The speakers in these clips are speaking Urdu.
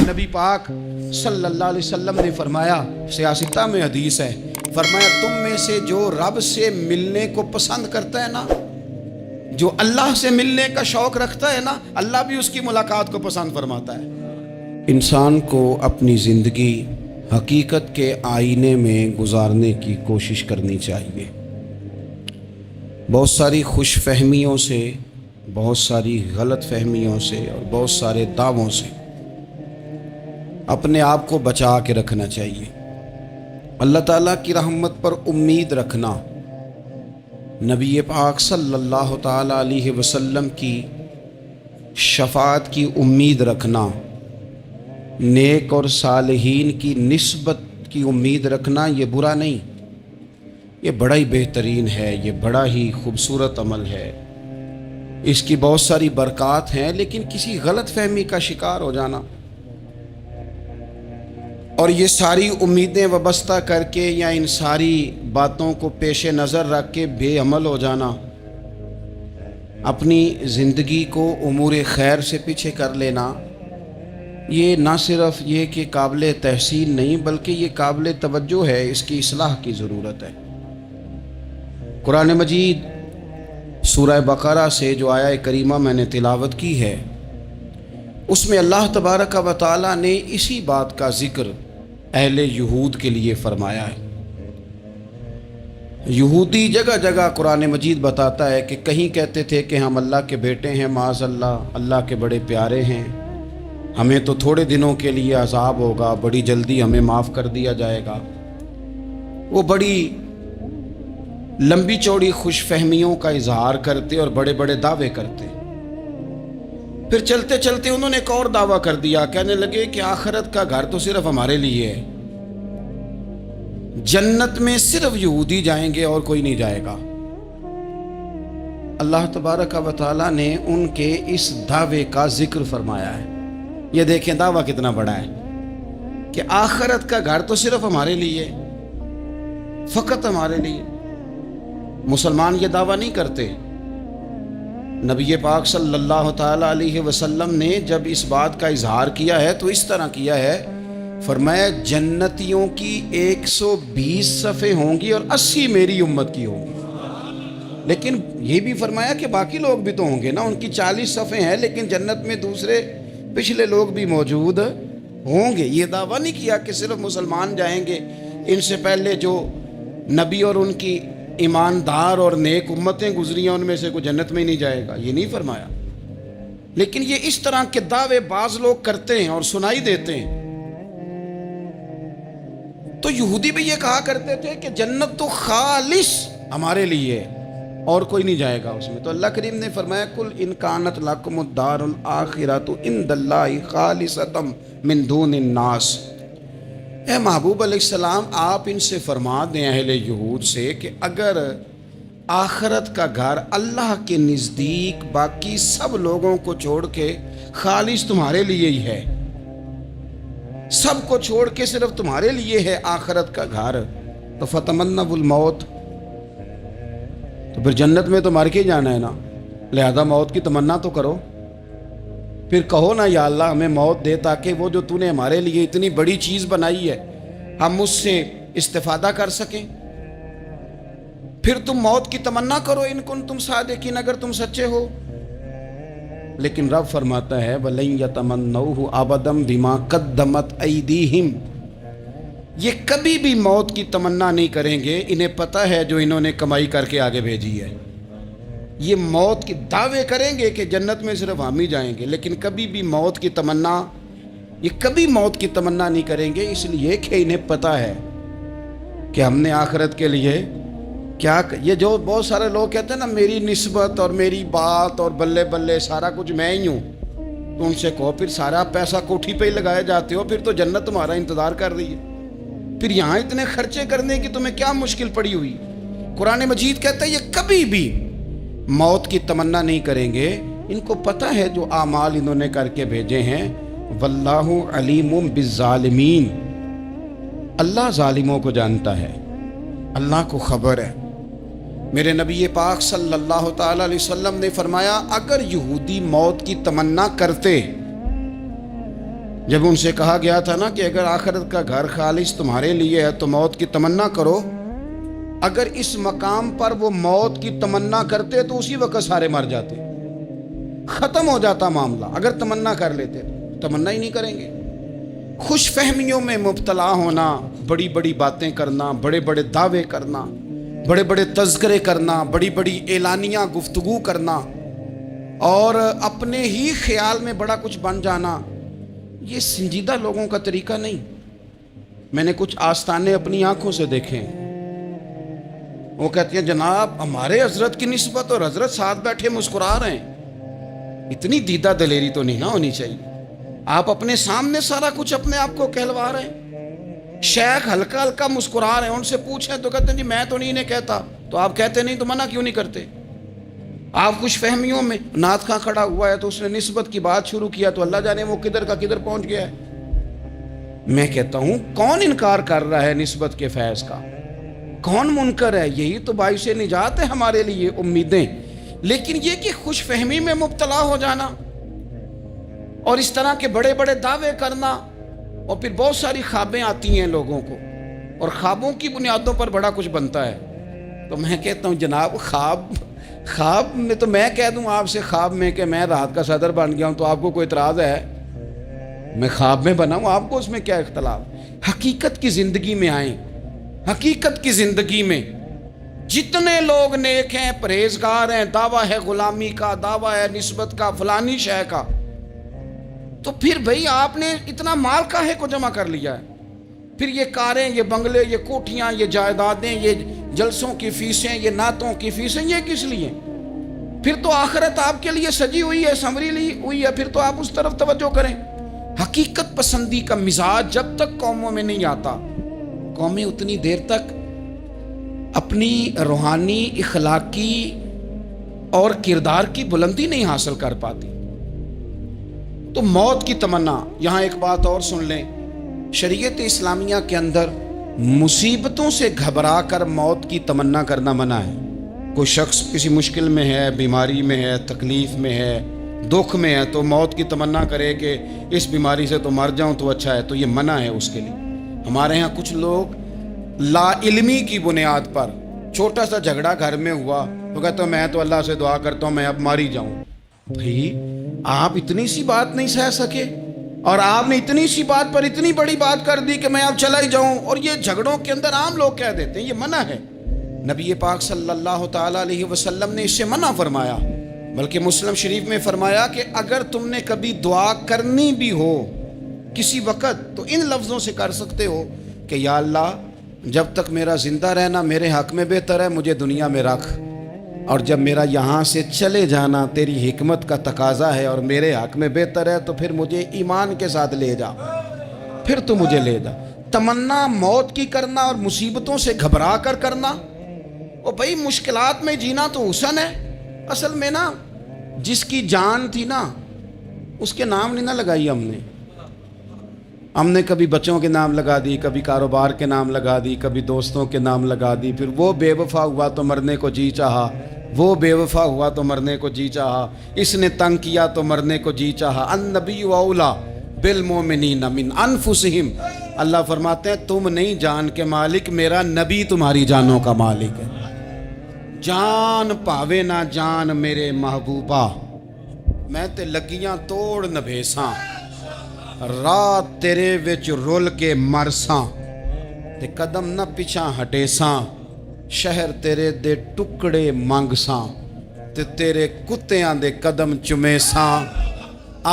نبی پاک صلی اللہ علیہ وسلم نے فرمایا، سیاستہ میں حدیث ہے، فرمایا تم میں سے جو رب سے ملنے کو پسند کرتا ہے نا، جو اللہ سے ملنے کا شوق رکھتا ہے نا، اللہ بھی اس کی ملاقات کو پسند فرماتا ہے۔ انسان کو اپنی زندگی حقیقت کے آئینے میں گزارنے کی کوشش کرنی چاہیے۔ بہت ساری خوش فہمیوں سے، بہت ساری غلط فہمیوں سے اور بہت سارے دعووں سے اپنے آپ کو بچا کے رکھنا چاہیے۔ اللہ تعالیٰ کی رحمت پر امید رکھنا، نبی پاک صلی اللہ تعالیٰ علیہ وسلم کی شفاعت کی امید رکھنا، نیک اور صالحین کی نسبت کی امید رکھنا، یہ برا نہیں، یہ بڑا ہی بہترین ہے، یہ بڑا ہی خوبصورت عمل ہے، اس کی بہت ساری برکات ہیں۔ لیکن کسی غلط فہمی کا شکار ہو جانا اور یہ ساری امیدیں وابستہ کر کے یا ان ساری باتوں کو پیش نظر رکھ کے بے عمل ہو جانا، اپنی زندگی کو امور خیر سے پیچھے کر لینا، یہ نہ صرف یہ کہ قابل تحسین نہیں بلکہ یہ قابل توجہ ہے، اس کی اصلاح کی ضرورت ہے۔ قرآن مجید سورہ بقرہ سے جو آیہ کریمہ میں نے تلاوت کی ہے، اس میں اللہ تبارک و تعالیٰ نے اسی بات کا ذکر اہل یہود کے لیے فرمایا ہے۔ یہودی جگہ جگہ قرآن مجید بتاتا ہے کہ کہیں کہتے تھے کہ ہم اللہ کے بیٹے ہیں، معاذ اللہ، اللہ کے بڑے پیارے ہیں، ہمیں تو تھوڑے دنوں کے لیے عذاب ہوگا، بڑی جلدی ہمیں معاف کر دیا جائے گا۔ وہ بڑی لمبی چوڑی خوش فہمیوں کا اظہار کرتے اور بڑے بڑے دعوے کرتے۔ پھر چلتے چلتے انہوں نے ایک اور دعویٰ کر دیا، کہنے لگے کہ آخرت کا گھر تو صرف ہمارے لیے ہے، جنت میں صرف یہودی جائیں گے اور کوئی نہیں جائے گا۔ اللہ تبارک و تعالیٰ نے ان کے اس دعوے کا ذکر فرمایا ہے۔ یہ دیکھیں دعویٰ کتنا بڑا ہے کہ آخرت کا گھر تو صرف ہمارے لیے، فقط ہمارے لیے۔ مسلمان یہ دعویٰ نہیں کرتے۔ نبی پاک صلی اللہ تعالیٰ علیہ وسلم نے جب اس بات کا اظہار کیا ہے تو اس طرح کیا ہے، فرمایا جنتیوں کی 120 صفیں ہوں گی اور 80 میری امت کی ہوں گی۔ لیکن یہ بھی فرمایا کہ باقی لوگ بھی تو ہوں گے نا، ان کی 40 صفیں ہیں لیکن جنت میں دوسرے پچھلے لوگ بھی موجود ہوں گے۔ یہ دعویٰ نہیں کیا کہ صرف مسلمان جائیں گے، ان سے پہلے جو نبی اور ان کی ایماندار اور نیک امتیں گزری ہیں ان میں سے کوئی جنت میں ہی نہیں جائے گا، یہ نہیں فرمایا۔ لیکن یہ اس طرح کے دعوے بعض لوگ کرتے ہیں اور سنائی دیتے ہیں۔ تو یہودی بھی یہ کہا کرتے تھے کہ جنت تو خالص ہمارے لیے اور کوئی نہیں جائے گا اس میں۔ تو اللہ کریم نے فرمایا کل ان کانت لکم الدار الاخرۃ عند اللہ خالصۃ من دون الناس، اے محبوب علیہ السلام آپ ان سے فرما دیں اہل یہود سے کہ اگر آخرت کا گھر اللہ کے نزدیک باقی سب لوگوں کو چھوڑ کے خالص تمہارے لیے ہی ہے، سب کو چھوڑ کے صرف تمہارے لیے ہے آخرت کا گھر، تو فتمنوا الموت، تو پھر جنت میں تو مر کے جانا ہے نا، لہذا موت کی تمنا تو کرو۔ پھر کہو نا یا اللہ ہمیں موت دے تاکہ وہ جو تو نے ہمارے لیے اتنی بڑی چیز بنائی ہے ہم اس سے استفادہ کر سکیں۔ پھر تم موت کی تمنا کرو ان کنتم صادقین، اگر تم سچے ہو۔ لیکن رب فرماتا ہے وَلَن يَتَمَنَّوْهُ أَبَدًا بِمَا قَدَّمَتْ أَيْدِيهِمْ، یہ کبھی بھی موت کی تمنا نہیں کریں گے، انہیں پتہ ہے جو انہوں نے کمائی کر کے آگے بھیجی ہے۔ یہ موت کی دعوے کریں گے کہ جنت میں صرف ہم ہی جائیں گے، لیکن کبھی بھی موت کی تمنا، یہ کبھی موت کی تمنا نہیں کریں گے، اس لیے کہ انہیں پتہ ہے کہ ہم نے آخرت کے لیے کیا۔ یہ جو بہت سارے لوگ کہتے ہیں نا میری نسبت اور میری بات اور بلے بلے سارا کچھ میں ہی ہوں، تو ان سے کہو پھر سارا پیسہ کوٹھی پہ ہی لگائے جاتے ہو، پھر تو جنت تمہارا انتظار کر رہی ہے، پھر یہاں اتنے خرچے کرنے کی تمہیں کیا مشکل پڑی ہوئی۔ قرآن مجید کہتا ہے یہ کبھی بھی موت کی تمنا نہیں کریں گے، ان کو پتہ ہے جو اعمال انہوں نے کر کے بھیجے ہیں۔ واللہ علیم بالظالمین، اللہ ظالموں کو جانتا ہے، اللہ کو خبر ہے۔ میرے نبی پاک صلی اللہ تعالی علیہ وسلم نے فرمایا اگر یہودی موت کی تمنا کرتے، جب ان سے کہا گیا تھا نا کہ اگر آخرت کا گھر خالص تمہارے لیے ہے تو موت کی تمنا کرو، اگر اس مقام پر وہ موت کی تمنا کرتے تو اسی وقت سارے مر جاتے، ختم ہو جاتا معاملہ۔ اگر تمنا کر لیتے تو تمنا ہی نہیں کریں گے۔ خوش فہمیوں میں مبتلا ہونا، بڑی بڑی باتیں کرنا، بڑے بڑے دعوے کرنا، بڑے بڑے تذکرے کرنا، بڑی بڑی اعلانیہ گفتگو کرنا اور اپنے ہی خیال میں بڑا کچھ بن جانا، یہ سنجیدہ لوگوں کا طریقہ نہیں۔ میں نے کچھ آستانے اپنی آنکھوں سے دیکھے، وہ کہتے ہیں جناب ہمارے حضرت کی نسبت اور حضرت ساتھ بیٹھے مسکرا رہے ہیں۔ اتنی دیدہ دلیری تو نہیں نہ ہونی چاہیے۔ آپ اپنے سامنے سارا کچھ اپنے آپ کو کہلوا رہے ہیں۔ شیخ ہلکا ہلکا مسکرا رہے ہیں، ان سے پوچھیں تو کہتے ہیں جی میں تو نہیں انہیں کہتا۔ تو آپ کہتے نہیں تو منع کیوں نہیں کرتے؟ آپ خوش فہمیوں میں، نعت خواں کھڑا ہوا ہے تو اس نے نسبت کی بات شروع کیا تو اللہ جانے وہ کدھر کا کدھر پہنچ گیا ہے۔ میں کہتا ہوں کون انکار کر رہا ہے نسبت کے فیض کا؟ کون منکر ہے؟ یہی تو باعث نجات ہے ہمارے لیے امیدیں۔ لیکن یہ کہ خوش فہمی میں مبتلا ہو جانا اور اس طرح کے بڑے بڑے دعوے کرنا، اور پھر بہت ساری خوابیں آتی ہیں لوگوں کو اور خوابوں کی بنیادوں پر بڑا کچھ بنتا ہے۔ تو میں کہتا ہوں جناب خواب میں تو میں کہہ دوں آپ سے خواب میں کہ میں رات کا صدر بن گیا ہوں تو آپ کو کوئی اعتراض ہے؟ میں خواب میں بنا ہوں، آپ کو اس میں کیا اختلاف؟ حقیقت کی زندگی میں آئیں۔ حقیقت کی زندگی میں جتنے لوگ نیک ہیں، پرہیزگار ہیں، دعویٰ ہے غلامی کا، دعویٰ ہے نسبت کا، فلانی شے کا، تو پھر بھئی آپ نے اتنا مال کاہے کو جمع کر لیا ہے؟ پھر یہ کاریں، یہ بنگلے، یہ کوٹھیاں، یہ جائیدادیں، یہ جلسوں کی فیسیں، یہ نعتوں کی فیسیں، یہ کس لیے؟ پھر تو آخرت آپ کے لیے سجی ہوئی ہے، سنوری ہوئی ہے، پھر تو آپ اس طرف توجہ کریں۔ حقیقت پسندی کا مزاج جب تک قوموں میں نہیں آتا، قومیں اتنی دیر تک اپنی روحانی، اخلاقی اور کردار کی بلندی نہیں حاصل کر پاتی۔ تو موت کی تمنا، یہاں ایک بات اور سن لیں، شریعت اسلامیہ کے اندر مصیبتوں سے گھبرا کر موت کی تمنا کرنا منع ہے۔ کوئی شخص کسی مشکل میں ہے، بیماری میں ہے، تکلیف میں ہے، دکھ میں ہے، تو موت کی تمنا کرے کہ اس بیماری سے تو مر جاؤں تو اچھا ہے، تو یہ منع ہے اس کے لیے۔ ہمارے ہاں کچھ لوگ لا علمی کی بنیاد پر چھوٹا سا جھگڑا گھر میں ہوا تو کہتے ہیں میں تو اللہ سے دعا کرتا ہوں میں اب مر ہی جاؤں۔ بھئی آپ اتنی سی بات نہیں سہ سکے اور آپ نے اتنی سی بات پر اتنی بڑی بات کر دی کہ میں اب چلا ہی جاؤں، اور یہ جھگڑوں کے اندر عام لوگ کہہ دیتے ہیں یہ منع ہے۔ نبی پاک صلی اللہ تعالیٰ علیہ وسلم نے اس سے منع فرمایا، بلکہ مسلم شریف میں فرمایا کہ اگر تم نے کبھی دعا کرنی بھی ہو کسی وقت تو ان لفظوں سے کر سکتے ہو کہ یا اللہ جب تک میرا زندہ رہنا میرے حق میں بہتر ہے، مجھے دنیا میں رکھ، اور جب میرا یہاں سے چلے جانا تیری حکمت کا تقاضا ہے اور میرے حق میں بہتر ہے تو پھر مجھے ایمان کے ساتھ لے جا، پھر تو مجھے لے جا۔ تمنا موت کی کرنا اور مصیبتوں سے گھبرا کر کرنا، اور بھئی مشکلات میں جینا تو حسن ہے۔ اصل میں نا جس کی جان تھی نا اس کے نام نہیں نہ لگائی ہم نے کبھی بچوں کے نام لگا دی، کبھی کاروبار کے نام لگا دی، کبھی دوستوں کے نام لگا دی، پھر وہ بے وفا ہوا تو مرنے کو جی چاہا، وہ بے وفا ہوا تو مرنے کو جی چاہا، اس نے تنگ کیا تو مرنے کو جی چاہا۔ النبی اولیٰ بالمؤمنین من انفسہم، اللہ فرماتے ہیں تم نہیں جان کے مالک، میرا نبی تمہاری جانوں کا مالک ہے۔ جان پاوے نہ جان میرے محبوبہ، میں تے لگیاں توڑ نبھیساں، رات تیرے وچ رول کے مرساں، تے قدم نہ پیچھا ہٹیساں، شہر تیرے دے ٹکڑے منگساں، تے تیرے کتیاں دے قدم چمیساں،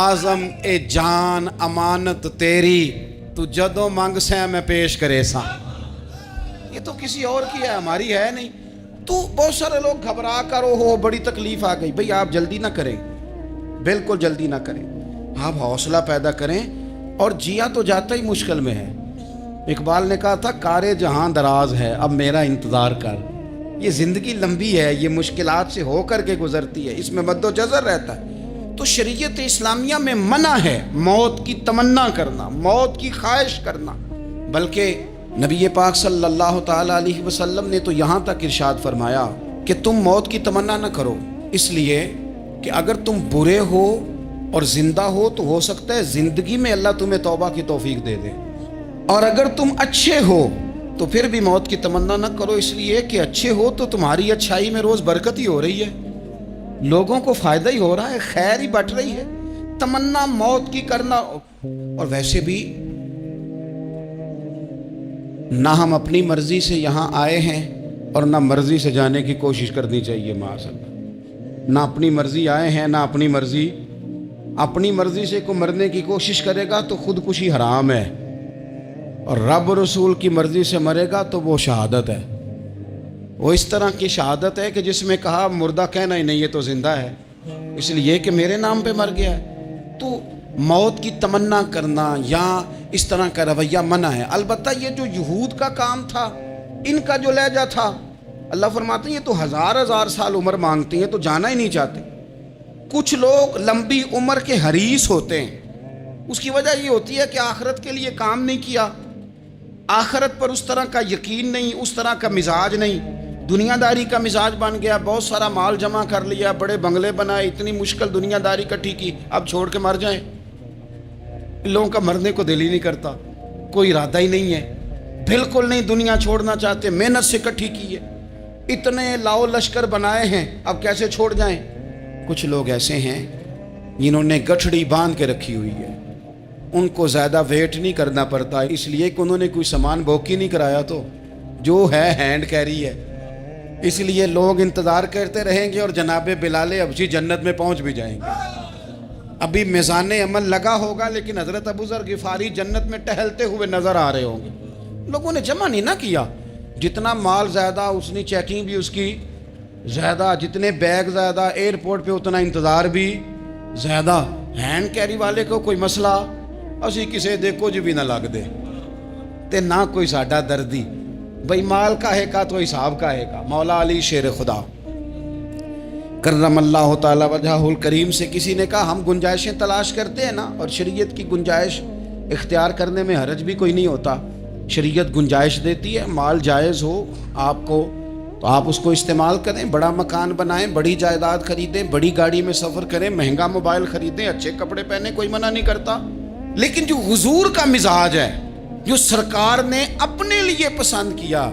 آزم اے جان امانت تیری، تو جدوں منگ سیں میں پیش کرے ساں۔ یہ تو کسی اور کی ہے، ہماری ہے نہیں۔ تو بہت سارے لوگ گھبرا کر ہو بڑی تکلیف آ گئی، بھئی آپ جلدی نہ کریں، بالکل جلدی نہ کریں، آپ حوصلہ پیدا کریں، اور جیا تو جاتا ہی مشکل میں ہے۔ اقبال نے کہا تھا کارِ جہاں دراز ہے اب میرا انتظار کر، یہ زندگی لمبی ہے، یہ مشکلات سے ہو کر کے گزرتی ہے، اس میں مد و جزر رہتا ہے۔ تو شریعت اسلامیہ میں منع ہے موت کی تمنا کرنا، موت کی خواہش کرنا، بلکہ نبی پاک صلی اللہ تعالیٰ علیہ وسلم نے تو یہاں تک ارشاد فرمایا کہ تم موت کی تمنا نہ کرو، اس لیے کہ اگر تم برے ہو اور زندہ ہو سکتا ہے زندگی میں اللہ تمہیں توبہ کی توفیق دے دے. اور اگر تم اچھے ہو تو پھر بھی موت کی تمنا نہ کرو، اس لیے کہ اچھے ہو تو تمہاری اچھائی میں روز برکت ہی ہو رہی ہے، لوگوں کو فائدہ ہی ہو رہا ہے، خیر ہی بٹ رہی ہے. تمنا موت کی کرنا، اور ویسے بھی نہ ہم اپنی مرضی سے یہاں آئے ہیں اور نہ مرضی سے جانے کی کوشش کرنی چاہیے. معاذ اللہ، نہ اپنی مرضی آئے ہیں نہ اپنی مرضی سے کو مرنے کی کوشش کرے گا تو خودکشی حرام ہے، اور رب رسول کی مرضی سے مرے گا تو وہ شہادت ہے. وہ اس طرح کی شہادت ہے کہ جس میں کہا مردہ کہنا ہی نہیں، یہ تو زندہ ہے اس لیے کہ میرے نام پہ مر گیا ہے. تو موت کی تمنا کرنا یا اس طرح کا رویہ منع ہے. البتہ یہ جو یہود کا کام تھا، ان کا جو لہجہ تھا، اللہ فرماتے ہیں یہ تو ہزار سال عمر مانگتی ہیں تو جانا ہی نہیں چاہتے. کچھ لوگ لمبی عمر کے حریص ہوتے ہیں، اس کی وجہ یہ ہوتی ہے کہ آخرت کے لیے کام نہیں کیا، آخرت پر اس طرح کا یقین نہیں، اس طرح کا مزاج نہیں، دنیا داری کا مزاج بن گیا، بہت سارا مال جمع کر لیا، بڑے بنگلے بنائے، اتنی مشکل دنیا داری کٹھی کی، اب چھوڑ کے مر جائیں. ان لوگوں کا مرنے کو دل ہی نہیں کرتا، کوئی ارادہ ہی نہیں ہے، بالکل نہیں دنیا چھوڑنا چاہتے، محنت سے کٹھی کی ہے، اتنے لاؤ لشکر بنائے ہیں، اب کیسے چھوڑ جائیں. کچھ لوگ ایسے ہیں جنہوں نے گٹھڑی باندھ کے رکھی ہوئی ہے، ان کو زیادہ ویٹ نہیں کرنا پڑتا، اس لیے کہ انہوں نے کوئی سامان بوکی نہیں کرایا، تو جو ہے ہینڈ کیری ہے، اس لیے لوگ انتظار کرتے رہیں گے اور جناب بلال ابشی جنت میں پہنچ بھی جائیں گے. ابھی میزان عمل لگا ہوگا لیکن حضرت ابو ذر غفاری جنت میں ٹہلتے ہوئے نظر آ رہے ہوں گے. لوگوں نے جمع نہیں نہ کیا، جتنا مال زیادہ اتنی چیکنگ بھی اس کی زیادہ، جتنے بیگ زیادہ ایئرپورٹ پہ اتنا انتظار بھی زیادہ. ہینڈ کیری والے کو کوئی مسئلہ اسی کسے دے کچھ بھی نہ لگ دے تے نہ کوئی ساڈا دردی، بھئی مال کاہے کا تو حساب کاہے کا. مولا علی شیر خدا کرم اللہ تعالی وجہہ الکریم سے کسی نے کہا ہم گنجائشیں تلاش کرتے ہیں نا، اور شریعت کی گنجائش اختیار کرنے میں حرج بھی کوئی نہیں ہوتا. شریعت گنجائش دیتی ہے، مال جائز ہو آپ کو تو آپ اس کو استعمال کریں، بڑا مکان بنائیں، بڑی جائیداد خریدیں، بڑی گاڑی میں سفر کریں، مہنگا موبائل خریدیں، اچھے کپڑے پہنیں، کوئی منع نہیں کرتا. لیکن جو حضور کا مزاج ہے، جو سرکار نے اپنے لیے پسند کیا،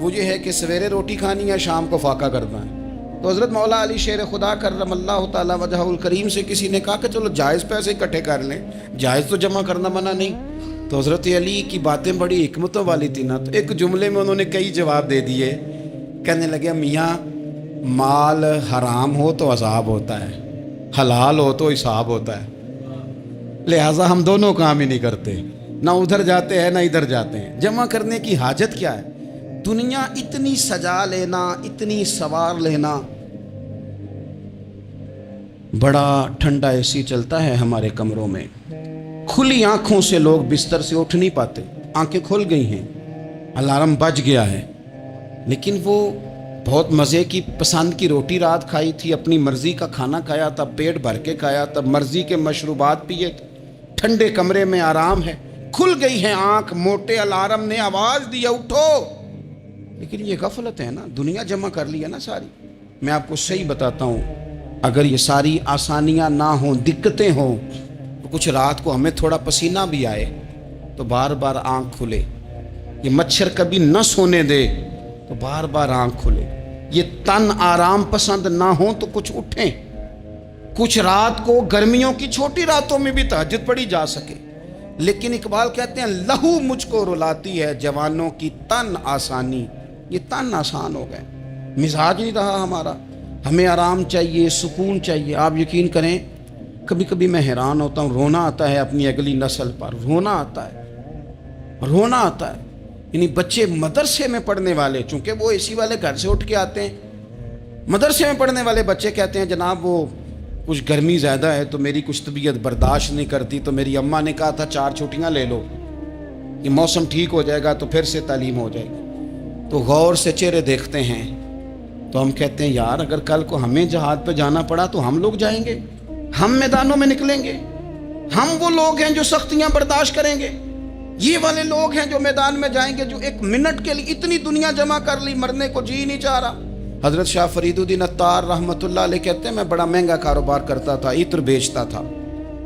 وہ یہ ہے کہ سویرے روٹی کھانی ہے، شام کو فاقہ کرنا ہے. تو حضرت مولا علی شیر خدا کرم اللہ تعالی وجہہ الکریم سے کسی نے کہا کہ چلو جائز پیسے اکٹھے کر لیں، جائز تو جمع کرنا منع نہیں. تو حضرت علی کی باتیں بڑی حکمتوں والی تھی نا، تو ایک جملے میں انہوں نے کئی جواب دے دیے. کہنے لگے میاں مال حرام ہو تو عذاب ہوتا ہے، حلال ہو تو حساب ہوتا ہے، لہٰذا ہم دونوں کام ہی نہیں کرتے، نہ ادھر جاتے ہیں نہ ادھر جاتے ہیں. جمع کرنے کی حاجت کیا ہے؟ دنیا اتنی سجا لینا، اتنی سوار لینا. بڑا ٹھنڈا اے سی چلتا ہے ہمارے کمروں میں، کھلی آنکھوں سے لوگ بستر سے اٹھ نہیں پاتے، آنکھیں کھل گئی ہیں، الارم بج گیا ہے، لیکن وہ بہت مزے کی پسند کی روٹی رات کھائی تھی، اپنی مرضی کا کھانا کھایا تھا، پیٹ بھر کے کھایا تھا، مرضی کے مشروبات پیے تھے، ٹھنڈے کمرے میں آرام ہے، کھل گئی ہے آنکھ، موٹے الارم نے آواز دیا اٹھو. لیکن یہ غفلت ہے نا، دنیا جمع کر لی ہے نا ساری. میں آپ کو صحیح بتاتا ہوں، اگر یہ ساری آسانیاں نہ ہوں، دقتیں ہوں، تو کچھ رات کو ہمیں تھوڑا پسینہ بھی آئے تو بار بار آنکھ کھلے. یہ مچھر کبھی نہ سونے دے تو بار بار آنکھ کھلے. یہ تن آرام پسند نہ ہوں تو کچھ اٹھیں، کچھ رات کو گرمیوں کی چھوٹی راتوں میں بھی تہجد پڑھی جا سکے. لیکن اقبال کہتے ہیں لہو مجھ کو رلاتی ہے جوانوں کی تن آسانی. یہ تن آسان ہو گئے، مزاج نہیں رہا ہمارا، ہمیں آرام چاہیے، سکون چاہیے. آپ یقین کریں کبھی کبھی میں حیران ہوتا ہوں، رونا آتا ہے اپنی اگلی نسل پر، رونا آتا ہے. یعنی بچے مدرسے میں پڑھنے والے، چونکہ وہ اے سی والے گھر سے اٹھ کے آتے ہیں، مدرسے میں پڑھنے والے بچے کہتے ہیں جناب وہ کچھ گرمی زیادہ ہے تو میری کچھ طبیعت برداشت نہیں کرتی، تو میری اماں نے کہا تھا 4 چھٹیاں لے لو، یہ موسم ٹھیک ہو جائے گا تو پھر سے تعلیم ہو جائے گی. تو غور سے چہرے دیکھتے ہیں تو ہم کہتے ہیں یار اگر کل کو ہمیں جہاد پہ جانا پڑا تو ہم لوگ جائیں گے، ہم میدانوں میں نکلیں گے، ہم وہ لوگ ہیں جو سختیاں برداشت کریں گے. یہ والے لوگ ہیں جو میدان میں جائیں گے جو 1 منٹ کے لیے اتنی دنیا جمع کر لی، مرنے کو جی نہیں چاہ رہا. حضرت شاہ فرید الدین عطار رحمۃ اللہ علیہ کہتے ہیں میں بڑا مہنگا کاروبار کرتا تھا، عطر بیچتا تھا.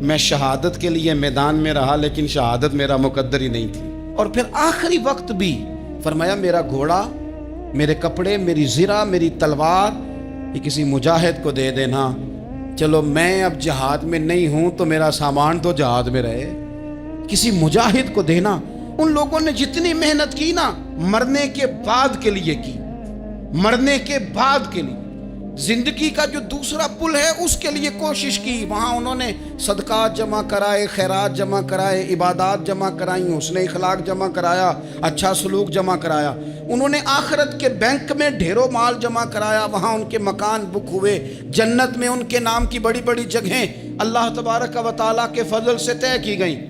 میں شہادت کے لیے میدان میں رہا لیکن شہادت میرا مقدر ہی نہیں تھی. اور پھر آخری وقت بھی فرمایا میرا گھوڑا، میرے کپڑے، میری زرہ، میری تلوار یہ کسی مجاہد کو دے دینا. چلو میں اب جہاد میں نہیں ہوں تو میرا سامان تو جہاد میں رہے، کسی مجاہد کو دینا. ان لوگوں نے جتنی محنت کی نا مرنے کے بعد کے لیے کی، مرنے کے بعد کے لیے زندگی کا جو دوسرا پل ہے اس کے لیے کوشش کی. وہاں انہوں نے صدقات جمع کرائے، خیرات جمع کرائے، عبادات جمع کرائیں، حسن اخلاق جمع کرایا، اچھا سلوک جمع کرایا. انہوں نے آخرت کے بینک میں ڈھیروں مال جمع کرایا. وہاں ان کے مکان بک ہوئے، جنت میں ان کے نام کی بڑی بڑی جگہیں اللہ تبارک و تعالیٰ کے فضل سے طے کی گئیں.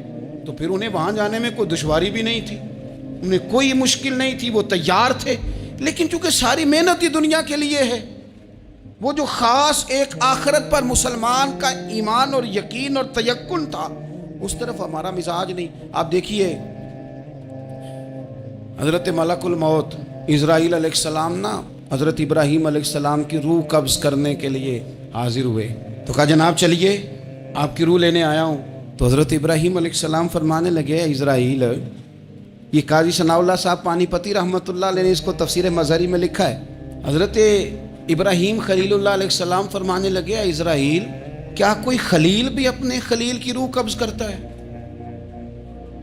تو پھر انہیں وہاں جانے میں کوئی دشواری بھی نہیں تھی، انہیں کوئی مشکل نہیں تھی، وہ تیار تھے. لیکن چونکہ ساری محنت ہی دنیا کے لیے ہے، وہ جو خاص ایک آخرت پر مسلمان کا ایمان اور یقین اور تیقن تھا اس طرف ہمارا مزاج نہیں. آپ دیکھیے حضرت ملک الموت اسرائیل علیہ السلام نا حضرت ابراہیم علیہ السلام کی روح قبض کرنے کے لیے حاضر ہوئے. تو کہا جناب چلیے آپ کی روح لینے آیا ہوں. تو حضرت ابراہیم علیہ السلام فرمانے لگے اسرائیل، یہ قاضی ثناء اللہ صاحب پانی پتی رحمۃ اللہ علیہ نے اس کو تفسیر مظہری میں لکھا ہے. حضرت ابراہیم خلیل اللہ علیہ السلام فرمانے لگے اسرائیل کیا کوئی خلیل بھی اپنے خلیل کی روح قبض کرتا ہے؟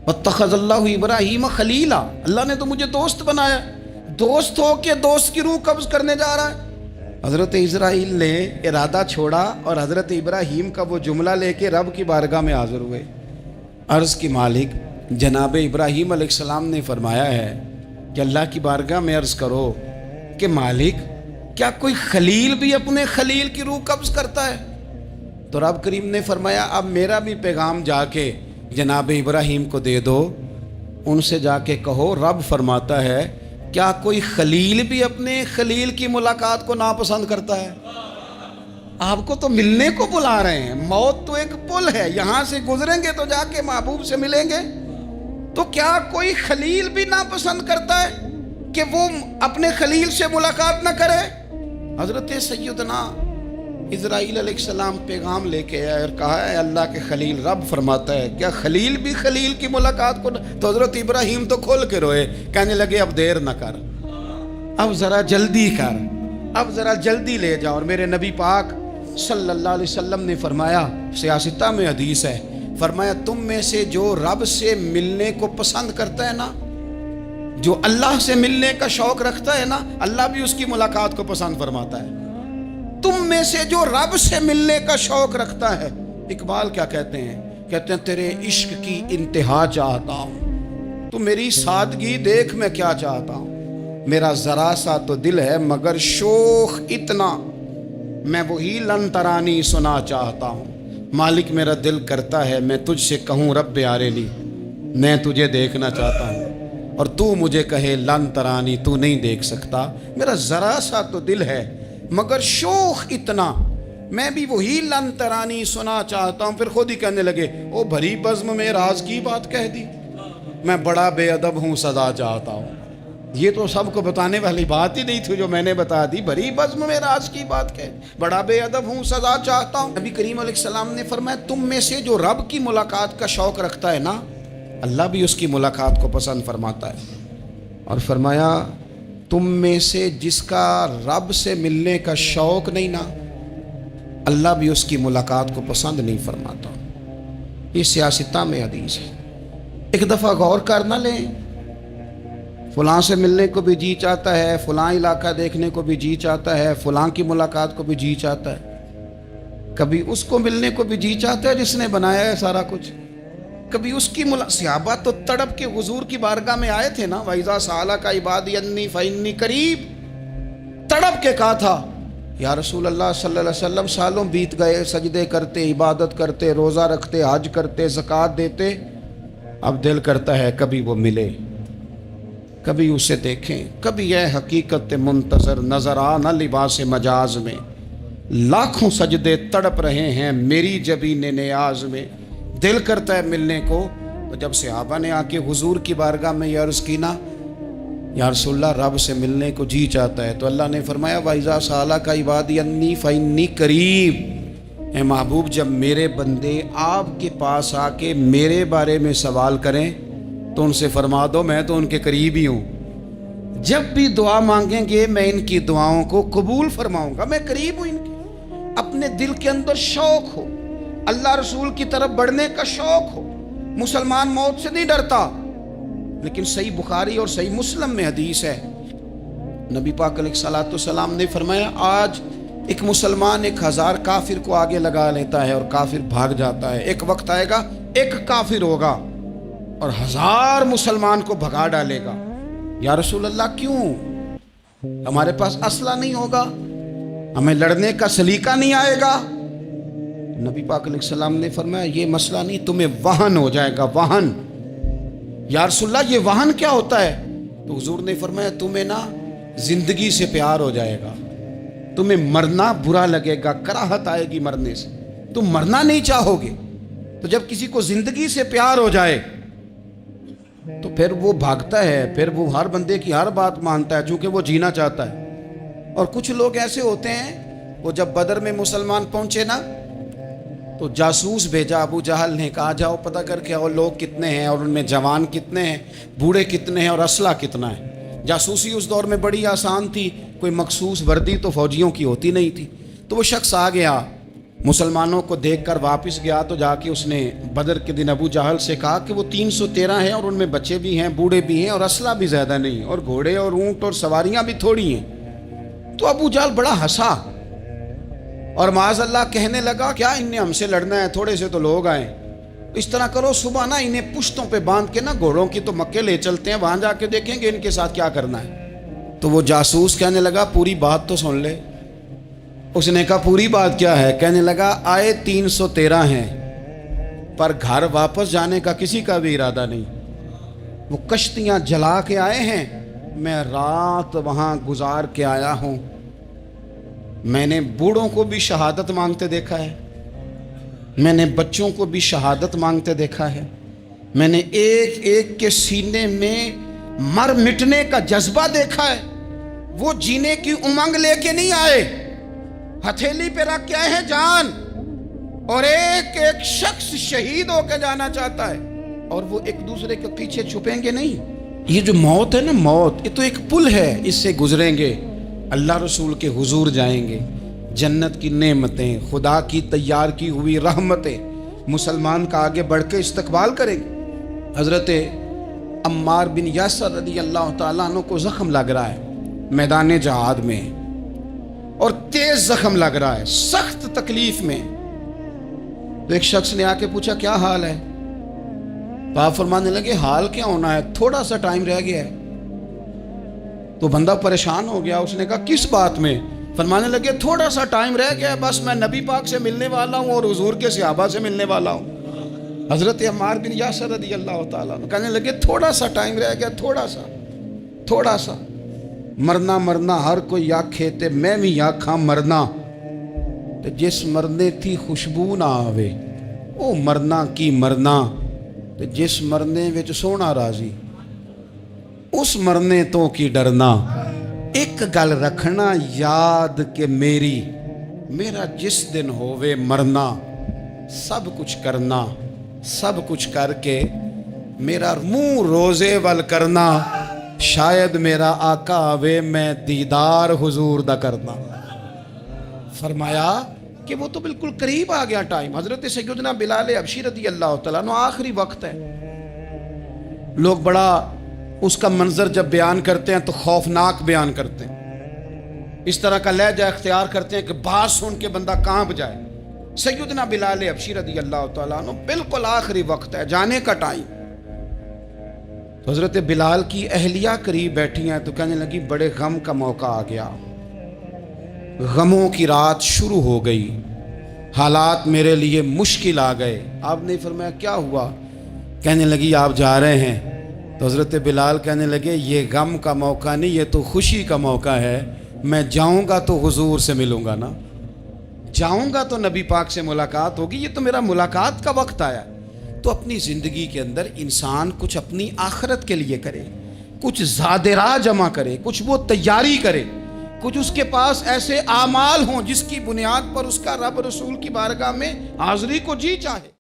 واتخذ اللہ ابراہیم خلیلا، اللہ نے تو مجھے دوست بنایا، دوست ہو کے دوست کی روح قبض کرنے جا رہا ہے. حضرت اسرائیل نے ارادہ چھوڑا اور حضرت ابراہیم کا وہ جملہ لے کے رب کی بارگاہ میں حاضر ہوئے. عرض کی مالک جناب ابراہیم علیہ السلام نے فرمایا ہے کہ اللہ کی بارگاہ میں عرض کرو کہ مالک کیا کوئی خلیل بھی اپنے خلیل کی روح قبض کرتا ہے؟ تو رب کریم نے فرمایا اب میرا بھی پیغام جا کے جناب ابراہیم کو دے دو، ان سے جا کے کہو رب فرماتا ہے کیا کوئی خلیل بھی اپنے خلیل کی ملاقات کو ناپسند کرتا ہے؟ آپ کو تو ملنے کو بلا رہے ہیں، موت تو ایک پل ہے، یہاں سے گزریں گے تو جا کے محبوب سے ملیں گے. تو کیا کوئی خلیل بھی ناپسند کرتا ہے کہ وہ اپنے خلیل سے ملاقات نہ کرے؟ حضرت سیدنا اسرائیل علیہ السلام پیغام لے کے آئے اور کہا ہے اللہ کے خلیل رب فرماتا ہے کیا خلیل بھی خلیل کی ملاقات کو؟ تو حضرت ابراہیم تو کھول کے روئے، کہنے لگے اب دیر نہ کر، اب ذرا جلدی کر، اب ذرا جلدی لے جاؤ. اور میرے نبی پاک صلی اللہ علیہ وسلم نے فرمایا، سیاستہ میں حدیث ہے، فرمایا تم میں سے جو رب سے ملنے کو پسند کرتا ہے نا، جو اللہ سے ملنے کا شوق رکھتا ہے نا، اللہ بھی اس کی ملاقات کو پسند فرماتا ہے. تم میں سے جو رب سے ملنے کا شوق رکھتا ہے، اقبال کیا کہتے ہیں؟ کہتے ہیں تیرے عشق کی انتہا چاہتا ہوں، تو میری سادگی دیکھ میں کیا چاہتا ہوں، میرا ذرا سا تو دل ہے مگر شوق اتنا، میں وہی لن ترانی سنا چاہتا ہوں. مالک میرا دل کرتا ہے میں تجھ سے کہوں رب آریلی، میں تجھے دیکھنا چاہتا ہوں، اور تو مجھے کہے لن ترانی، تو نہیں دیکھ سکتا. میرا ذرا سا تو دل ہے مگر شوق اتنا، میں بھی وہی لن ترانی سنا چاہتا ہوں. پھر خود ہی کہنے لگے او بھری بزم میں راز کی بات کہہ دی، میں بڑا بے ادب ہوں سزا چاہتا ہوں. یہ تو سب کو بتانے والی بات ہی نہیں تھی جو میں نے بتا دی، بھری بزم میں راز کی بات کہہ، بڑا بے ادب ہوں سزا چاہتا ہوں. نبی کریم علیہ السلام نے فرمایا تم میں سے جو رب کی ملاقات کا شوق رکھتا ہے نا، اللہ بھی اس کی ملاقات کو پسند فرماتا ہے. اور فرمایا تم میں سے جس کا رب سے ملنے کا شوق نہیں نا، اللہ بھی اس کی ملاقات کو پسند نہیں فرماتا. یہ سیاستہ میں حدیث ہے. ایک دفعہ غور کر نہ لیں، فلاں سے ملنے کو بھی جی چاہتا ہے، فلاں علاقہ دیکھنے کو بھی جی چاہتا ہے، فلاں کی ملاقات کو بھی جی چاہتا ہے. کبھی اس کو ملنے کو بھی جی چاہتا ہے جس نے بنایا ہے سارا کچھ، کبھی اس کی صحابہ تو تڑپ کے حضور کی بارگاہ میں آئے تھے نا، وَإِذَا سَأَلَكَ عِبَادِي عَنِّي فَإِنِّي قَرِيبٌ، تڑپ کے کہا تھا یا رسول اللہ صلی اللہ علیہ وسلم سالوں بیت گئے، سجدے کرتے، عبادت کرتے، روزہ رکھتے، حج کرتے، زکوٰۃ دیتے، اب دل کرتا ہے کبھی وہ ملے، کبھی اسے دیکھیں. کبھی یہ حقیقت منتظر نظر آ نہ لباس مجاز میں، لاکھوں سجدے تڑپ رہے ہیں میری جبین نیاز میں، دل کرتا ہے ملنے کو. تو جب صحابہ نے آ کے حضور کی بارگاہ میں یہ عرض کی نا یا رسول اللہ رب سے ملنے کو جی چاہتا ہے، تو اللہ نے فرمایا وَإِذَا سَأَلَكَ عِبَادِي عَنِّي فَإِنِّي قَرِيبٌ، اے محبوب جب میرے بندے آپ کے پاس آ کے میرے بارے میں سوال کریں تو ان سے فرما دو میں تو ان کے قریب ہی ہوں، جب بھی دعا مانگیں گے میں ان کی دعاؤں کو قبول فرماؤں گا، میں قریب ہوں ان کے۔ اپنے دل کے اندر شوق ہو، اللہ رسول کی طرف بڑھنے کا شوق ہو۔ مسلمان موت سے نہیں ڈرتا، لیکن صحیح بخاری اور صحیح مسلم میں حدیث ہے، نبی پاک علیہ الصلوۃ والسلام نے فرمایا آج ایک مسلمان 1000 کافر کو آگے لگا لیتا ہے اور کافر بھاگ جاتا ہے، ایک وقت آئے گا ایک کافر ہوگا اور 1000 مسلمان کو بھگا ڈالے گا۔ یا رسول اللہ کیوں؟ ہمارے پاس اسلحہ نہیں ہوگا، ہمیں لڑنے کا سلیقہ نہیں آئے گا۔ نبی پاک علیہ السلام نے فرمایا یہ مسئلہ نہیں، تمہیں وہن ہو جائے گا، وہن۔ یا رسول اللہ یہ وہن کیا ہوتا ہے؟ تو حضور نے فرمایا تمہیں نا زندگی سے پیار ہو جائے گا، تمہیں مرنا برا لگے گا، کراہت آئے گی مرنے سے، تم مرنا نہیں چاہو گے۔ تو جب کسی کو زندگی سے پیار ہو جائے تو پھر وہ بھاگتا ہے، پھر وہ ہر بندے کی ہر بات مانتا ہے چونکہ وہ جینا چاہتا ہے۔ اور کچھ لوگ ایسے ہوتے ہیں، وہ جب بدر میں مسلمان پہنچے نا تو جاسوس بھیجا ابو جہل نے، کہا جاؤ پتہ کر کے آؤ لوگ کتنے ہیں اور ان میں جوان کتنے ہیں، بوڑھے کتنے ہیں اور اسلحہ کتنا ہے۔ جاسوسی اس دور میں بڑی آسان تھی، کوئی مخصوص وردی تو فوجیوں کی ہوتی نہیں تھی۔ تو وہ شخص آ گیا، مسلمانوں کو دیکھ کر واپس گیا، تو جا کے اس نے بدر کے دن ابو جہل سے کہا کہ وہ 313 ہیں اور ان میں بچے بھی ہیں، بوڑھے بھی ہیں اور اسلحہ بھی زیادہ نہیں، اور گھوڑے اور اونٹ اور سواریاں بھی تھوڑی ہیں۔ تو ابو جہل بڑا ہنسا اور معاذ اللہ کہنے لگا کیا ان نے ہم سے لڑنا ہے؟ تھوڑے سے تو لوگ آئیں، اس طرح کرو صبح نا انہیں پشتوں پہ باندھ کے نا گھوڑوں کی تو مکے لے چلتے ہیں، وہاں جا کے دیکھیں گے ان کے ساتھ کیا کرنا ہے۔ تو وہ جاسوس کہنے لگا پوری بات تو سن لے۔ اس نے کہا پوری بات کیا ہے؟ کہنے لگا آئے 313 ہیں پر گھر واپس جانے کا کسی کا بھی ارادہ نہیں، وہ کشتیاں جلا کے آئے ہیں، میں رات وہاں گزار کے آیا ہوں، میں نے بوڑھوں کو بھی شہادت مانگتے دیکھا ہے، میں نے بچوں کو بھی شہادت مانگتے دیکھا ہے، میں نے ایک ایک کے سینے میں مر مٹنے کا جذبہ دیکھا ہے، وہ جینے کی امنگ لے کے نہیں آئے، ہتھیلی پہ رکھ کے آئے ہیں جان، اور ایک ایک شخص شہید ہو کے جانا چاہتا ہے، اور وہ ایک دوسرے کے پیچھے چھپیں گے نہیں۔ یہ جو موت ہے نا، موت یہ تو ایک پل ہے، اس سے گزریں گے، اللہ رسول کے حضور جائیں گے، جنت کی نعمتیں، خدا کی تیار کی ہوئی رحمتیں مسلمان کا آگے بڑھ کے استقبال کریں گے۔ حضرت عمار بن یاسر رضی اللہ تعالیٰ عنہ کو زخم لگ رہا ہے میدان جہاد میں، اور تیز زخم لگ رہا ہے، سخت تکلیف میں۔ تو ایک شخص نے آ کے پوچھا کیا حال ہے؟ تو آپ فرمانے لگے حال کیا ہونا ہے، تھوڑا سا ٹائم رہ گیا ہے۔ تو بندہ پریشان ہو گیا، اس نے کہا کس بات میں؟ فرمانے لگے تھوڑا سا ٹائم رہ گیا ہے، بس میں نبی پاک سے ملنے والا ہوں اور حضور کے صحابہ سے ملنے والا ہوں۔ حضرت عمار بن یاسر رضی اللہ تعالیٰ عنہ کہنے لگے تھوڑا سا ٹائم رہ گیا، تھوڑا سا مرنا مرنا ہر کوئی آکھے تے میں بھی آکھاں مرنا، تے جس مرنے تھی خوشبو نہ آوے، او مرنا کی مرنا، تے جس مرنے وچ سونا راضی اس مرنے تو کی ڈرنا۔ ایک گل رکھنا یاد کہ میرا جس دن ہووے مرنا، سب کچھ کرنا، سب کچھ کر کے میرا منہ روزے ول کرنا، شاید میرا آقا آوے میں دیدار حضور دا کرنا۔ فرمایا کہ وہ تو بالکل قریب آ گیا ٹائم۔ حضرت سیدنا بلال حبشی رضی اللہ تعالیٰ عنہ آخری وقت ہے، لوگ بڑا اس کا منظر جب بیان کرتے ہیں تو خوفناک بیان کرتے ہیں، اس طرح کا لہجہ اختیار کرتے ہیں کہ بات سن کے بندہ کانپ جائے۔ سیدنا بلال حبشی رضی اللہ تعالیٰ عنہ بالکل آخری وقت ہے، جانے کا ٹائم۔ تو حضرت بلال کی اہلیہ قریب بیٹھی ہیں تو کہنے لگی بڑے غم کا موقع آ گیا، غموں کی رات شروع ہو گئی، حالات میرے لیے مشکل آ گئے۔ آپ نے فرمایا کیا ہوا؟ کہنے لگی آپ جا رہے ہیں؟ تو حضرت بلال کہنے لگے یہ غم کا موقع نہیں، یہ تو خوشی کا موقع ہے، میں جاؤں گا تو حضور سے ملوں گا نا، جاؤں گا تو نبی پاک سے ملاقات ہوگی، یہ تو میرا ملاقات کا وقت آیا۔ تو اپنی زندگی کے اندر انسان کچھ اپنی آخرت کے لیے کرے، کچھ زاد راہ جمع کرے، کچھ وہ تیاری کرے، کچھ اس کے پاس ایسے اعمال ہوں جس کی بنیاد پر اس کا رب رسول کی بارگاہ میں حاضری کو جی چاہے.